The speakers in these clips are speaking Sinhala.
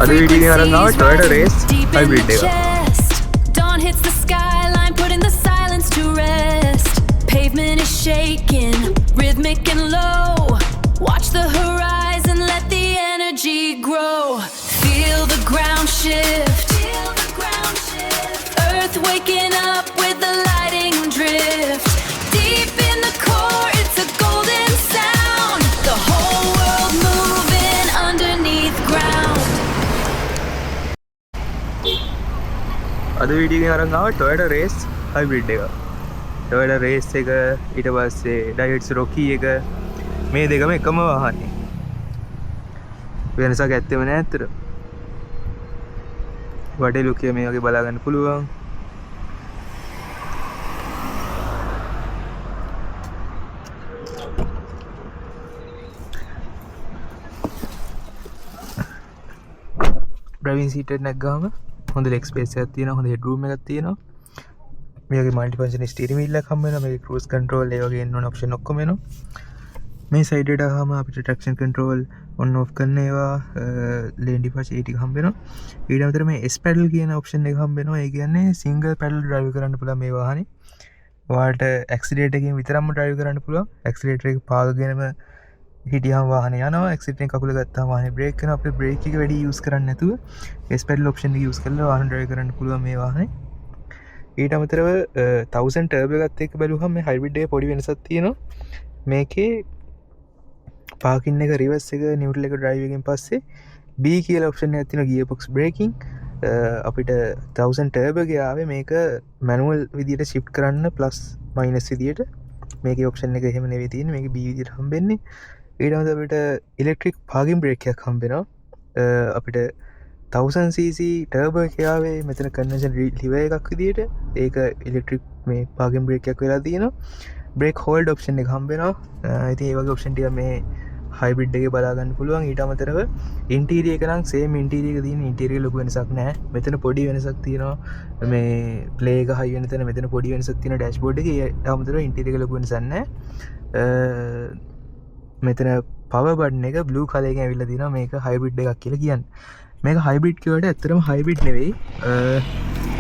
අද වීඩියෝ එකෙන් අරන් ආව Toyota Race hybrid එක. Dawn hits the skyline, putting the silence to rest. Pavement is shaking, rhythmic and low. Watch the horizon, let the energy grow. Feel the ground shift. Earth waking up with the lighting drift. Deep in the core, it's a golden sound. The whole world moving underneath ground. අද වීඩියෝ එකෙන් අරන් ආව Toyota Race hybrid එක. Toyota Race එක ඊට පස්සේ Daihatsu Rocky එක මේ දෙකම එකම වාහනේ. වෙනසක් ඇත්තෙම නෑ අතට. වටේ ලුකිය මේ වගේ බලා ගන්න පුළුවන්. ඩ්‍රයිවිං සීට් එක නැග්ගාම හොඳ ලෙග් ස්පේස් එකක් තියෙනවා, හොඳ හෙඩ් රූම් එකක් තියෙනවා. මේ වගේ මල්ටි ෆන්ක්ෂන් ස්ටියරින් වීල් එකක් හම්බ වෙනවා. මේකේ ක්‍රූස් කන්ට්‍රෝල් ඒ වගේ එන්න ඕන ඔප්ෂන් ඔක්කොම එනවා. මේ සයිඩ් එකට ආවම අපිට ට්‍රැක්ෂන් කන්ට්‍රෝල් ඔන් ඔෆ් කරන ඒවා ලේන් ඩිපාර්චර් ඒ ටික හම්බ වෙනවා. ඊට අමතරව මේ S පැඩල් කියන ඔප්ෂන් එක හම්බ වෙනවා. ඒ කියන්නේ සිංගල් පැඩල් ඩ්‍රයිව් කරන්න පුළුවන් මේ වාහනේ. ඔයාලට ඇක්සිලරේටර් එකකින් විතරක්ම ඩ්‍රයිව් කරන්න පුළුවන්. ඇක්සිලරේටර් එක පාගගෙනම හිටියම වාහනේ යනවා. ඇක්සිලරේටර් එක කකුල ගත්තාම වාහනේ බ්‍රේක් කරනවා. අපිට බ්‍රේක් එක වැඩි යූස් කරන්න නැතුව S පැඩල් ඔප්ෂන් එක යූස් කරලා වාහන ඩ්‍රයිව් කරන්න පුළුවන් මේ වාහනේ. ඊට අමතරව 1000 ටර්බෝ එකත් එක්ක බැලුවහම මේ හයිබ්‍රිඩ් එකේ පොඩි වෙනසක් තියෙනවා. මේකේ පාකින් එක රිවර්ස් එක නියුට්‍රල් එක ඩ්‍රයිව් එකෙන් පස්සේ B කියලා ඔප්ෂන් එකක් තියෙනවා, ගියර් බොක්ස් බ්‍රේකින්. අපිට 1000 ටර්බෝ එකේ ආවේ මේක මැනුවල් විදියට shift කරන්න ප්ලස් මයිනස් විදියට. මේකේ ඔප්ෂන් එක එහෙම නෙවෙයි තියෙන්නේ, මේකේ B විදියට හම්බෙන්නේ. ඊට අමතරව අපිට ඉලෙක්ට්‍රික් පාකින් බ්‍රේක් එකක් හම්බ වෙනවා. අපිට 1000cc ටර්බෝ එකේ ආවේ මෙතන කන්වෙන්ෂන් ලිවර් එකක් විදියට. ඒක ඉලෙක්ට්‍රික් මේ පාකින් බ්‍රේක් එකක් වෙලා තියෙනවා. බ්‍රේක් හෝල්ඩ් ඔප්ෂන් එක හම්බ වෙනවා. ඉතින් ඒ වගේ ඔප්ෂන් ටික මේ හයිබ්‍රිඩ් එකේ බලා ගන්න පුළුවන්. ඊට අමතරව ඉන්ටීරියර් එක නම් සේම් ඉන්ටීරියර් එක තියෙන. ඉන්ටීරියර් ලොකු වෙනසක් නැහැ. මෙතන පොඩි වෙනසක් තියෙනවා. මේ ප්ලේ එක හයි වෙන තැන මෙතන පොඩි වෙනසක් තියෙනවා ඩෑෂ්බෝඩ් එකේ. ඊට අමතරව ඉන්ටීරියර් එක ලොකු වෙනසක් නැහැ. මෙතන පවර් බටන් එක බ්ලූ කලර් එකෙන් ඇවිල්ලා තියෙනවා. මේක හයිබ්‍රිඩ් එකක් කියලා කියන්නේ. මේක හයිබ්‍රිඩ් කියවට ඇත්තටම හයිබ්‍රිඩ් නෙවෙයි.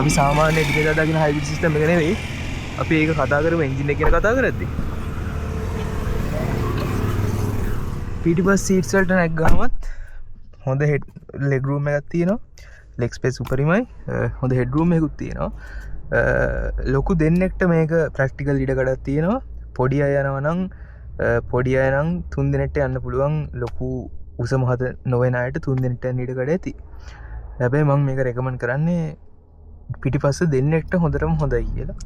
අපි සාමාන්‍ය ඩිජිටල් දාගෙන හයිබ්‍රිඩ් සිස්ටම් එක නෙවෙයි. අපි ඒක කතා කරමු එන්ජින් එක ගැන කතා කරද්දී. පිටිපස් සීට්ස් වලට නැග්ගාමත් හොඳ හෙඩ් ලෙග් රූම් එකක් තියෙනවා. ලෙග් ස්පේස් උපරිමයි. හොඳ හෙඩ් රූම් එකකුත් තියෙනවා. ලොකු දෙන්නෙක්ට මේක ප්‍රැක්ටිකල් ඉඩකඩක් තියෙනවා. පොඩි අය යනවා නම් පොඩි අය නම් 3 දෙනෙක්ට යන්න පුළුවන්. ලොකු උස මහත නොවන අයට 3 දෙනෙක්ට යන්න ඉඩකඩ ඇති. හැබැයි මම මේක රෙකමන්ඩ් කරන්නේ පිටිපස්ස දෙන්නෙක්ට හොඳටම හොඳයි කියලා.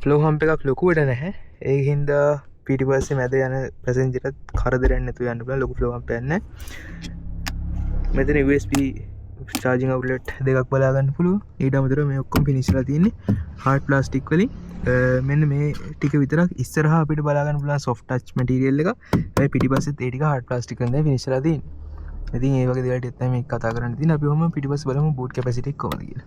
ෆ්ලෝ හම්ප් එකක් ලොකුවට නැහැ. ඒ හින්දා පිටිපස්සේ මැද යන පැසෙන්ජර්ට කරදරයක් නැතුව යන්න පුළුවන්. ලොකු ෆ්ලෝ හම්ප් එකක් නැහැ. මෙතන USB charging outlet දෙකක් බලා ගන්න පුළුවන්. ඊට අමතරව මේ ඔක්කොම ෆිනිෂ් කරලා තියෙන්නේ hard plastic වලින්. මෙන්න මේ ටික විතරක් ඉස්සරහා අපිට බලා ගන්න පුළුවන් soft touch material එක. ඒ පිටිපස්සෙත් ඒ ටික hard plastic එකෙන් තමයි ෆිනිෂ් කරලා තියෙන්නේ. ඉතින් ඒ වගේ දේවල් ටික තමයි මේක කතා කරන්න තියෙන්නේ. අපි ඔහොම පිටිපස්ස බලමු boot capacity එක කොහොමද කියලා.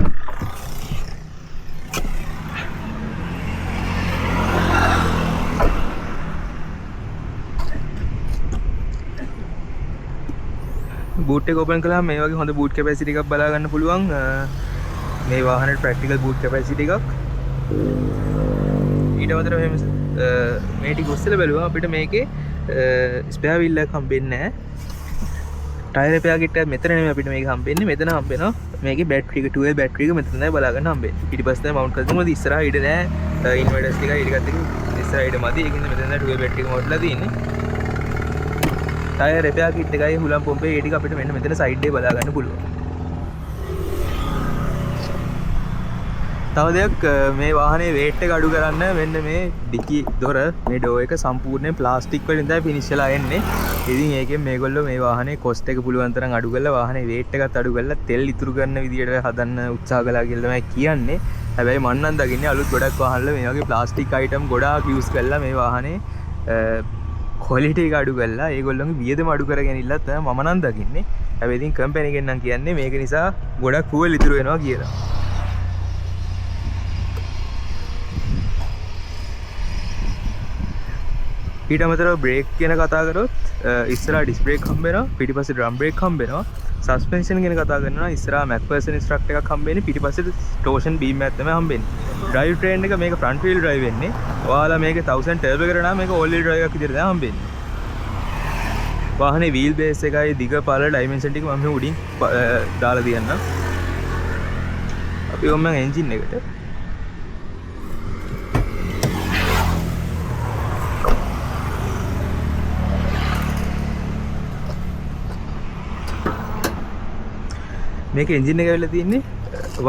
බූට් එක ඕපන් කළාම මේ වගේ හොඳ බූට් කැපැසිටි එකක් බලා ගන්න පුළුවන්. මේ වාහනේ ප්‍රැක්ටිකල් බූට් කැපැසිටි එකක්. ඊට අමතරව මේ ටික ඔස්සලා බැලුවා අපිට මේකේ ස්පෙයා වීල් එකක් හම්බෙන්නේ නැහැ. ටයර් රිපෙයාර් කිට් එක මෙතන නෙමෙයි අපිට මේක හම්බෙන්නේ. මෙතන හම්බෙනවා මේකේ බැටරි එක 2A බැටරි එක මෙතන තමයි බලා ගන්න හම්බෙන්නේ. පිටිපස්ස තමයි මවුන්ට් කරලා තියෙන්නේ. ඉස්සරහා ඊට නෑ ඉන්වර්ටර්ස් ටිකයි ඊටකත් එක ඉස්සරහා ඊට මදි. ඒකින්ද මෙතන තමයි 2A බැටරි එක මොඩ්ලා තියෙන්නේ. ටයර් රිපෙයාර් කිට් එකයි හුලම් පොම්පේ ඒ ටික අපිට මෙන්න මෙතන සයිඩ් එකේ බලා ගන්න පුළුවන්. තව දෙයක් මේ වාහනේ weight එක අඩු කරන්න මෙන්න මේ ඩිකි දොර මේ ඩෝ එක සම්පූර්ණයෙන් ප්ලාස්ටික් වලින් තමයි ෆිනිෂ් වෙලා එන්නේ. ඉතින් ඒකෙන් මේගොල්ලෝ මේ වාහනේ කොස්ට් එක පුළුවන් තරම් අඩු කරලා වාහනේ weight එකත් අඩු කරලා තෙල් ඉතුරු කරන විදියට හදන්න උත්සාහ කළා කියලා තමයි කියන්නේ. හැබැයි මම නම් දකින්නේ අලුත් ගොඩක් වාහනවල මේ වගේ ප්ලාස්ටික් අයිටම් ගොඩාක් යූස් කරලා මේ වාහනේ ක්වොලිටි එක අඩු කරලා ඒගොල්ලෝගේ වියදම අඩු කරගෙන ඉල්ලත් තමයි මම නම් දකින්නේ. හැබැයි ඉතින් කම්පැනි එකෙන් නම් කියන්නේ මේක නිසා ගොඩක් ෆුවල් ඉතුරු වෙනවා කියලා. ඊට අමතරව බ්‍රේක් ගැන කතා කරොත් ඉස්සරහා ඩිස්ක් බ්‍රේක් හම්බ වෙනවා, පිටිපස්සේ ඩ්‍රම් බ්‍රේක් හම්බ වෙනවා, සස්පෙන්ෂන් ගැන කතා කරනවා ඉස්සරහා MacPherson instruct එකක් හම්බෙන්නේ පිටිපස්සේ torsion beam එකක් තමයි හම්බෙන්නේ drive train එක මේක front wheel drive වෙන්නේ ඔයාලා මේක 1000 turbo එකට නම් මේක all wheel drive එකක් විදිහට තමයි හම්බෙන්නේ වාහනේ wheel base එකයි දිග පළ dimension ටික මම මේ උඩින් දාලා තියන්නම් අපි ඔන්න engine එකට මේක එන්ජින් එක වෙලා තියෙන්නේ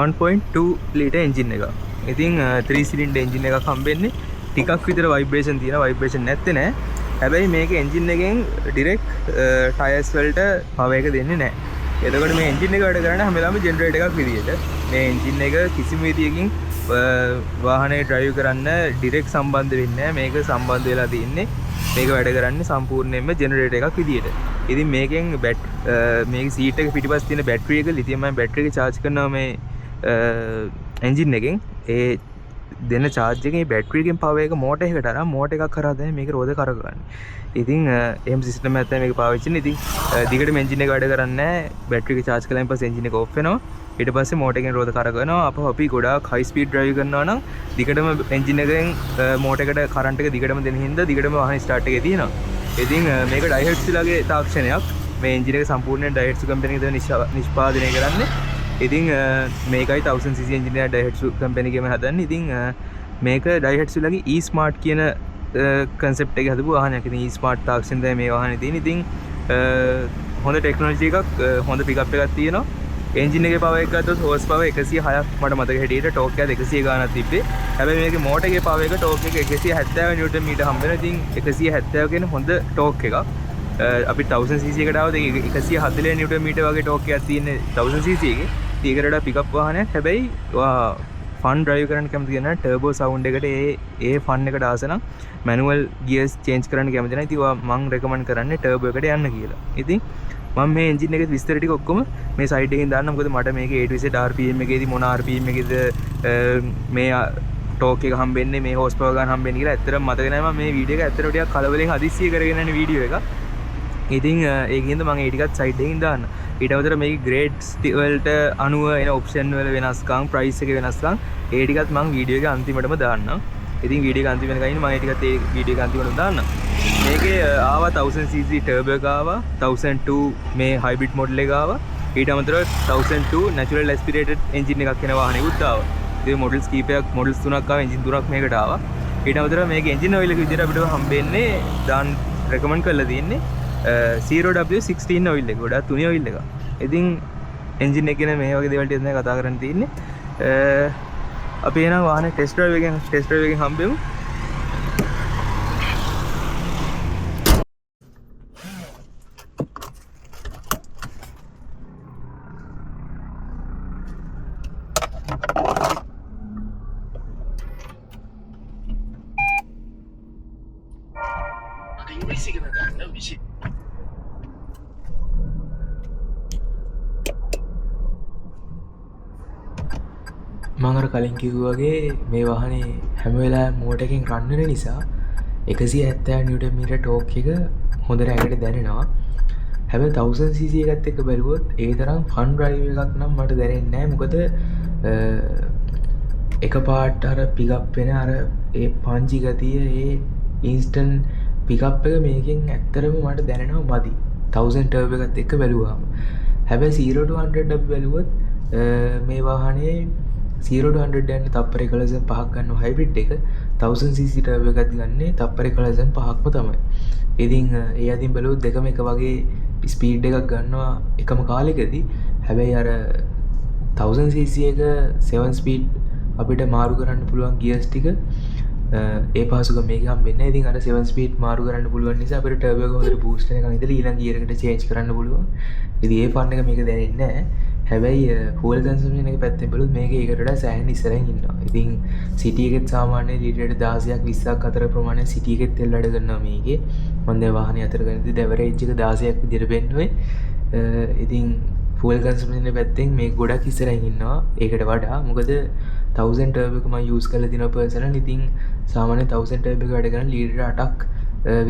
1.2 ලීටර් එන්ජින් එක. ඉතින් 3 සිලින්ඩර් එන්ජින් එකක් හම්බෙන්නේ. ටිකක් විතර ভাইබ්‍රේෂන් තියෙනවා. ভাইබ්‍රේෂන් නැත්තේ නෑ. හැබැයි මේක එන්ජින් එකෙන් ඩිරෙක්ට් ටයර්ස් වලට පවර් එක දෙන්නේ නෑ. එතකොට මේ එන්ජින් එක වැඩ කරන්නේ හැම වෙලාවෙම ජෙනරේටර් එකක් විදියට. මේ එන්ජින් එක කිසිම විදියකින් වාහනේ ඩ්‍රයිව් කරන්න ඩිරෙක්ට් සම්බන්ධ වෙන්නේ නෑ. මේක සම්බන්ධ වෙලා තියෙන්නේ මේක වැඩ කරන්නේ සම්පූර්ණයෙන්ම ජෙනරේටර් එකක් විදියට. ඉතින් මේකෙන් මේක සීට් එක පිටිපස්ස තියෙන බැටරි එක ලිතියම් අයන් බැටරි එක charge කරනවා මේ එන්ජින් එකෙන් ඒ දෙන charge එකේ බැටරි එකෙන් power එක මෝටර් එකකට අරන් මෝටර් එකක් කරා තමයි මේක රෝද කරගන්නේ. ඉතින් එහෙම සිස්ටම් එකක් තමයි මේක පාවිච්චි කරන්නේ. ඉතින් දිගටම එන්ජින් එක වැඩ කරන්නේ නැහැ. බැටරි එක charge කළාන් පස්සේ එන්ජින් එක off වෙනවා. ඊට පස්සේ මෝටර් එකෙන් රෝද කරගනවා. අපි ගොඩාක් high speed drive කරනවා නම් දිගටම එන්ජින් එකෙන් මෝටර් එකට කරන්ට් එක දිගටම දෙන හින්දා දිගටම වාහනේ start එකේ තියෙනවා. ඉතින් මේක ඩයිහෙඩ්ස්ලාගේ තාක්ෂණයක් මේ එන්ජින් එක සම්පූර්ණයෙන් ඩයිහෙඩ්ස් කම්පැනි එක නිෂ්පාදනය කරන්නේ. ඉතින් මේකයි 1000cc එන්ජින් එක ඩයිහෙඩ්ස් කම්පැනි එකම හදන්නේ. ඉතින් මේක ඩයිහෙඩ්ස්ලාගේ e-smart කියන concept එක හදපු වාහනයක්. ඉතින් e-smart තාක්ෂණ තමයි මේ වාහනේ තියෙන්නේ. ඉතින් හොඳ ටෙක්නොලොජි එකක් හොඳ පිකප් එකක් තියෙනවා. එන්ජින් එකේ පවර් එක ගත්තොත් හෝස් පවර් 106ක් මට මතක හැටියට ටෝක් එක 200 ගානක් තිබ්බේ. හැබැයි මේකේ මෝටර් එකේ පවර් එක ටෝක් එක 170 නිව්ටන් මීටර් හම්බ වෙනවා. ඉතින් 170 කියන්නේ හොඳ ටෝක් එකක්. අපි 1000cc එකට ආවොත් 140 නිව්ටන් මීටර් වගේ ටෝක් එකක් තියෙන 1000cc එකේ. ඒකට වඩා පිකප් වාහනයක්. හැබැයි ෆන් ඩ්‍රයිව් කරන්න කැමති කෙනා ටර්බෝ සවුන්ඩ් එකට ඒ ෆන් එකට ආස නම් මැනුවල් ගියර්ස් චේන්ජ් කරන්න කැමති නැහැ. ඉතින් මම රෙකමන්ඩ් කරන්නේ ටර්බෝ එකට යන්න කියලා. ඉතින් මම මේ එන්ජින් එකේ විස්තර ටික ඔක්කොම මේ සයිඩ් එකෙන් දාන්න. මොකද මට මේකේ A to Z RPM එකේදී මොන RPM එකේද මේ ටෝක් එක හම්බෙන්නේ මේ හෝස් පවර් ගන්න හම්බෙන්නේ කියලා ඇත්තටම මතක නැහැ. මම මේ වීඩියෝ එක ඇත්තටම ටිකක් කලබලෙන් හදිස්සිය කරගෙන යන වීඩියෝ එකක්. ඉතින් ඒකින්ද මම ඒ ටිකත් සයිඩ් එකකින් දාන්න. ඊට අමතරව මේකේ ග්‍රේඩ්ස් වලට අනුව එන ඔප්ෂන් වල වෙනස්කම්, ප්‍රයිස් එකේ වෙනස්කම් ඒ ටිකත් මම වීඩියෝ එක අන්තිමටම දාන්නම්. ඉතින් වීඩියෝ එක අන්තිම වෙනකන් ඉන්න මම ඒ ටිකත් ඒ වීඩියෝ එක අන්තිමටම දාන්නම්. මේකේ ආවා 1000cc ටර්බෝ එක ආවා 1002 මේ හයිබ්‍රිඩ් මොඩල් එක ආවා ඊට අමතරව 1002 නැචරල් ඇස්පිරේටඩ් එන්ජින් එකක් එන වාහනයකුත් ආවා ඒ මොඩල්ස් කීපයක් මොඩල්ස් තුනක් ආවා එන්ජින් තුනක් මේකට ආවා ඊට අමතරව මේක එන්ජින් ඔයිල් එක විදිහට අපිට හම්බෙන්නේ දාන් රෙකමන්ඩ් කරලා තියෙන්නේ 0W16 ඔයිල් එක ගොඩාක් තුනි ඔයිල් එක ඉතින් එන්ජින් එක ගැන මේ වගේ දේවල් ටික තමයි කතා කරන්න තියෙන්නේ අපි එනවා වාහනේ ටෙස්ට් ඩ්‍රයිව් එකෙන් හම්බෙමු මම අර කලින් කිව්වා වගේ මේ වාහනේ හැම වෙලාවෙම මෝටර් එකෙන් රන් වෙන නිසා 170 නිව්ටන් මීටර් ටෝක් එක හොඳට ඇඟට දැනෙනවා. හැබැයි 1000cc එකත් එක්ක බැලුවොත් ඒ තරම් ෆන් ඩ්‍රයිව් එකක් නම් මට දැනෙන්නේ නැහැ. මොකද එකපාරට අර පිකප් වෙන අර ඒ පංචි ගතිය ඒ ඉන්ස්ටන්ට් පිකප් එක මේකෙන් ඇත්තටම මට දැනෙනවා මදි. 1000 ටර්බෝ එකත් එක්ක බැලුවාම. හැබැයි 0 to 100 අපි බැලුවොත් මේ වාහනේ 0 to 100 යන තප්පර 1.5ක් ගන්න හයිබ්‍රිඩ් එක 1000cc ටර්බෝ එකක් ගන්නේ තප්පර 1.5ක්ම තමයි. ඉතින් ඒ අදින් බැලුවොත් දෙකම එක වගේ ස්පීඩ් එකක් ගන්නවා එකම කාලෙකදී. හැබැයි අර 1000cc එක 7 ස්පීඩ් අපිට මාරු කරන්න පුළුවන් ගියර්ස් ටික ඒ පහසුකම් මේක හම්බෙන්නේ නැහැ. ඉතින් අර 7 ස්පීඩ් මාරු කරන්න පුළුවන් නිසා අපිට ටර්බෝ එක හොඳට බූස්ට් වෙනකන් ඉඳලා ඊළඟ ගියර් එකට චේන්ජ් කරන්න පුළුවන්. ඉතින් ඒ ෆන් එක මේක දැනෙන්නේ නැහැ. හැබැයි ෆුවල් කන්සම්ප්ෂන් එක පැත්තෙන් බලුවොත් මේක ඒකට වඩා සෑහෙන ඉස්සරහින් ඉන්නවා. ඉතින් සිටි එකෙත් සාමාන්‍ය ලීටර් 16ක් 20ක් අතර ප්‍රමාණය සිටි එකෙත් තෙල් අඩ ගන්නවා මේකේ. මම දැන් වාහනේ අතර ගන්නදී ඇවරේජ් එක 16ක් විදිහට වෙන්නේ. ඉතින් ෆුවල් කන්සම්ප්ෂන් එක පැත්තෙන් මේක ගොඩක් ඉස්සරහින් ඉන්නවා. ඒකට වඩා මොකද 1000 ටර්බෝ එක මම යූස් කරලා දිනවා පර්සනල්. ඉතින් සාමාන්‍ය 1000 ටර්බෝ එක වැඩ කරන ලීටර් 8ක්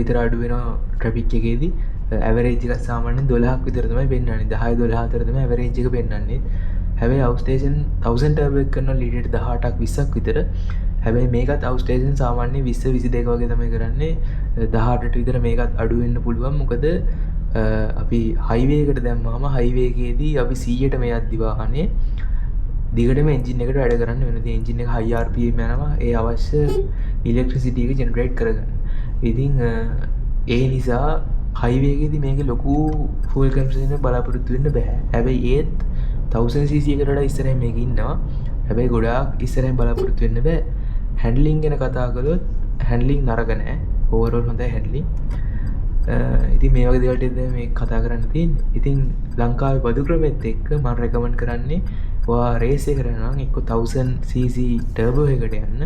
විතර අඩු වෙනවා ට්‍රැෆික් එකේදී. ඇවරේජ් එකක් සාමාන්‍යයෙන් 12ක් විතර තමයි පෙන්වන්නේ. 10 12 අතර තමයි ඇවරේජ් එක පෙන්වන්නේ. හැබැයි අවුස්ටේෂන් 1000 ටර්බෝ එක කරන ලීටර් 18ක් 20ක් විතර. හැබැයි මේකත් අවුස්ටේෂන් සාමාන්‍ය 20 22 වගේ තමයි කරන්නේ. 18ට විතර මේකත් අඩු වෙන්න පුළුවන්. මොකද අපි හයිවේ එකට දැම්මම හයිවේ එකේදී අපි 100ට මේ යද්දි වාහනේ දිගටම එන්ජින් එකට වැඩ කරන්න වෙනවා. ඉතින් එන්ජින් එක high RPM යනවා. ඒ අවශ්‍ය ඉලෙක්ට්‍රිසිටි එක ජෙනරේට් කරගන්න. ඉතින් ඒ නිසා හයිවේ එකේදී මේකේ ලොකු ෆුවල් කන්සම්ප්ෂන් එක බලාපොරොත්තු වෙන්න බෑ. හැබැයි ඒත් 1000cc එකට වඩා ඉස්සරහින් මේක ඉන්නවා. හැබැයි ගොඩාක් ඉස්සරහින් බලාපොරොත්තු වෙන්න බෑ. හැන්ඩ්ලින් ගැන කතා කළොත් හැන්ඩ්ලින් නරක නෑ. ඕවරෝල් හොඳයි හැන්ඩ්ලින්. ඉතින් මේ වගේ දේවල්ට මේ කතා කරන්න තියෙන්නේ. ඉතින් ලංකාවේ බදු ක්‍රමෙත් එක්ක මම රෙකමන්ඩ් කරන්නේ ඔයා රේස් එක කරනවා නම් එක්ක 1000cc ටර්බෝ එකට යන්න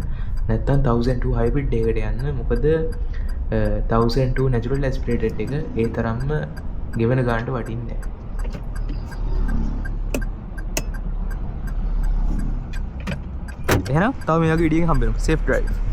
නැත්නම් 1002 හයිබ්‍රිඩ් එකකට යන්න. මොකද 1002 natural aspirated එක ඒ තරම්ම ගෙවන ගානට වටින්නේ නැහැ. එහෙනම් තව මේ වගේ වීඩියෝ එකක් හම්බ වෙනවා. safe drive.